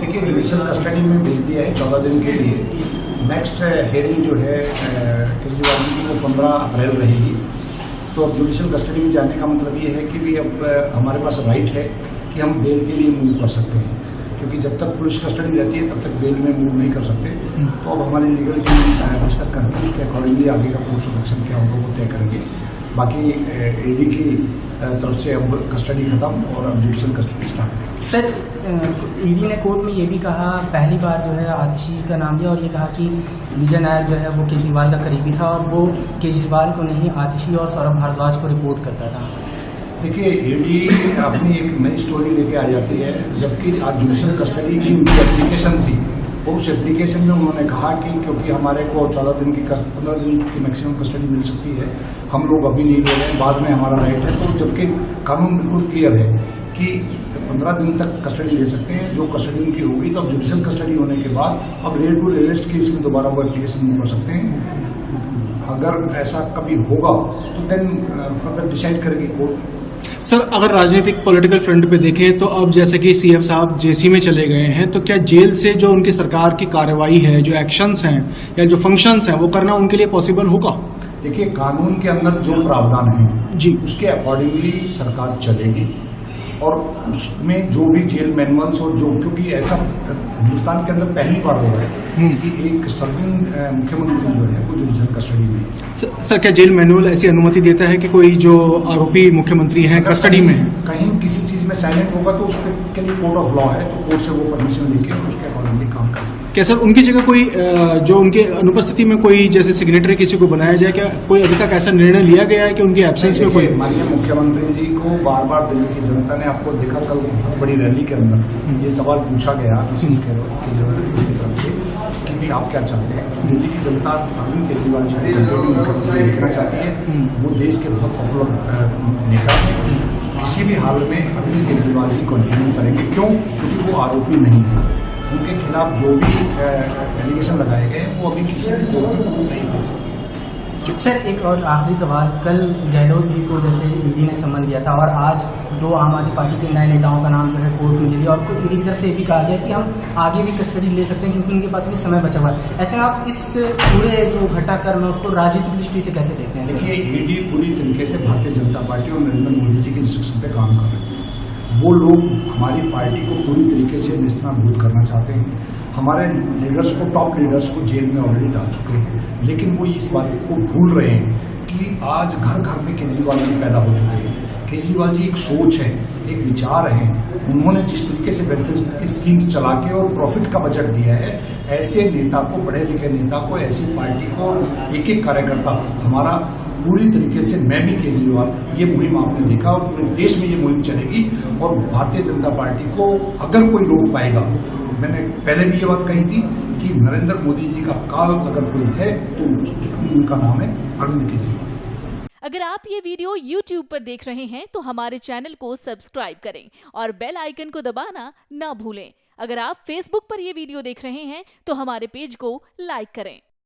देखिए, judicial custody में भेज दिया है 14 दिन के लिए। नेक्स्ट हियरिंग जो है केजरीवाल जी की वो 15 अप्रैल रहेगी। तो अब जुडिशियल कस्टडी में जाने का मतलब ये है कि भी अब हमारे पास राइट है कि हम बेल के लिए मूव कर सकते हैं, क्योंकि जब तक पुलिस कस्टडी रहती है तब तक बेल में मूव नहीं कर सकते। तो अब हमारी लीगल टीम डिस्कस करके उसके अकॉर्डिंगली आगे का कोर्स ऑफ एक्शन क्या होगा वो तय करेंगे। बाकी ईडी की तरफ से अब कस्टडी खत्म और अब judicial custody start. Sir, ED ने कोर्ट में ये भी कहा, पहली बार जो है आतिशी का नाम लिया और ये कहा कि विजय नायर जो है वो केजरीवाल का करीबी था और वो केजरीवाल को नहीं आतिशी और सौरभ भारद्वाज को रिपोर्ट करता था। देखिए, ईडी अपनी एक नई स्टोरी लेके आ जाती है, जबकि आज जुडिशियल कस्टडी की उनकी एप्लीकेशन थी और उस एप्लीकेशन में उन्होंने कहा कि क्योंकि हमारे को 15 दिन की मैक्सिमम कस्टडी मिल सकती है, हम लोग अभी नहीं ले रहे हैं, बाद में हमारा राइट है। तो जबकि कानून बिल्कुल क्लियर है कि 15 दिन तक कस्टडी ले सकते हैं, जो कस्टडी उनकी होगी। तो अब जुडिशियल कस्टडी होने के बाद अब रेड टू अरेस्ट केस में दोबारा वो एप्लीकेशन कर सकते हैं। अगर ऐसा कभी होगा तो देन फर्दर डिसाइड करेगी कोर्ट। सर, अगर राजनीतिक पॉलिटिकल फ्रंट पे देखें तो अब जैसे कि सीएम साहब जेसी में चले गए हैं, तो क्या जेल से जो उनकी सरकार की कार्रवाई है, जो एक्शंस हैं या जो फंक्शंस हैं, वो करना उनके लिए पॉसिबल होगा? देखिए, कानून के अंदर जो प्रावधान है जी, उसके अकॉर्डिंगली सरकार चलेगी और उसमें जो भी जेल मैनुअल्स और जो, क्योंकि ऐसा हिंदुस्तान के अंदर पहली बार हो रहा है कि एक सर्विंग मुख्यमंत्री जो है वो जुडिशियल कस्टडी में। सर, क्या जेल मैनुअल ऐसी अनुमति देता है कि कोई जो आरोपी मुख्यमंत्री हैं कस्टडी में है, कहीं किसी चीज में साइलेंट होगा तो उसके लिए कोर्ट ऑफ लॉ है, तो कोर्ट से वो परमिशन लेके उसके अकॉर्डिंगली काम करेंगे। क्या सर उनकी जगह कोई जो उनके अनुपस्थिति में कोई जैसे सिग्नेटरी किसी को बनाया जाए? क्या कोई अभी तक ऐसा निर्णय लिया गया है कि उनकी एब्सेंस में कोई? माननीय मुख्यमंत्री जी को बार बार दिल्ली की जनता ने, आपको देखा कल बहुत बड़ी रैली के अंदर ये सवाल पूछा गया केजरीवाल की तरफ से कि भी आप क्या चाहते हैं। दिल्ली की जनता अरविंद केजरीवाल जी को मुख्यमंत्री देखना चाहती है। वो देश के बहुत पॉपुलर नेता हैं। किसी भी हाल में अरविंद केजरीवाल जी कंटिन्यू करेंगे। क्यों? क्योंकि वो आरोपी नहीं है। उनके खिलाफ जो भी एलिगेशन लगाए गए वो अभी किसी भी कोर्ट में नहीं है। सर, एक और आखिरी सवाल, कल गहलोत जी को जैसे ईडी ने समन दिया था और आज 2 आम आदमी पार्टी के नए नेताओं का नाम जो है कोर्ट में दे दिया और कुछ ईडी की तरफ से ये भी कहा गया कि हम आगे भी कस्टडी ले सकते हैं क्योंकि उनके पास भी समय बचा हुआ है। ऐसे में आप इस पूरे जो घटनाक्रम है उसको राजनीतिक दृष्टि से कैसे देखते हैं? देखिए, ईडी पूरी तरीके से भारतीय जनता पार्टी और नरेंद्र मोदी जी के इंस्ट्रक्शन पे काम कर रहे हैं। वो लोग हमारी पार्टी को पूरी तरीके से नेस्तनाबूद करना चाहते हैं। हमारे लीडर्स को, टॉप लीडर्स को जेल में ऑलरेडी डाल चुके हैं, लेकिन वो इस बात को भूल रहे हैं कि आज घर घर में केजरीवाल जी पैदा हो चुके हैं। केजरीवाल जी एक सोच है, एक विचार है। उन्होंने जिस तरीके से बेनिफिट स्कीम चला के और प्रॉफिट का बजट दिया है, ऐसे नेता को, पढ़े लिखे नेता को, ऐसी पार्टी को, एक एक कार्यकर्ता हमारा पूरी तरीके से, मैं भी केजरीवाल, ये मुहिम आपने देखा और पूरे देश में ये मुहिम चलेगी। और भारतीय जनता पार्टी को अगर कोई रोक पाएगा, मैंने पहले भी ये बात कही थी कि नरेंद्र मोदी जी का काल अगर कोई है तो उनका नाम है अरविंद केजरीवाल। अगर आप ये वीडियो YouTube पर देख रहे हैं तो हमारे चैनल को सब्सक्राइब करें और बेल आइकन को दबाना ना भूलें। अगर आप Facebook पर ये वीडियो देख रहे हैं तो हमारे पेज को लाइक करें।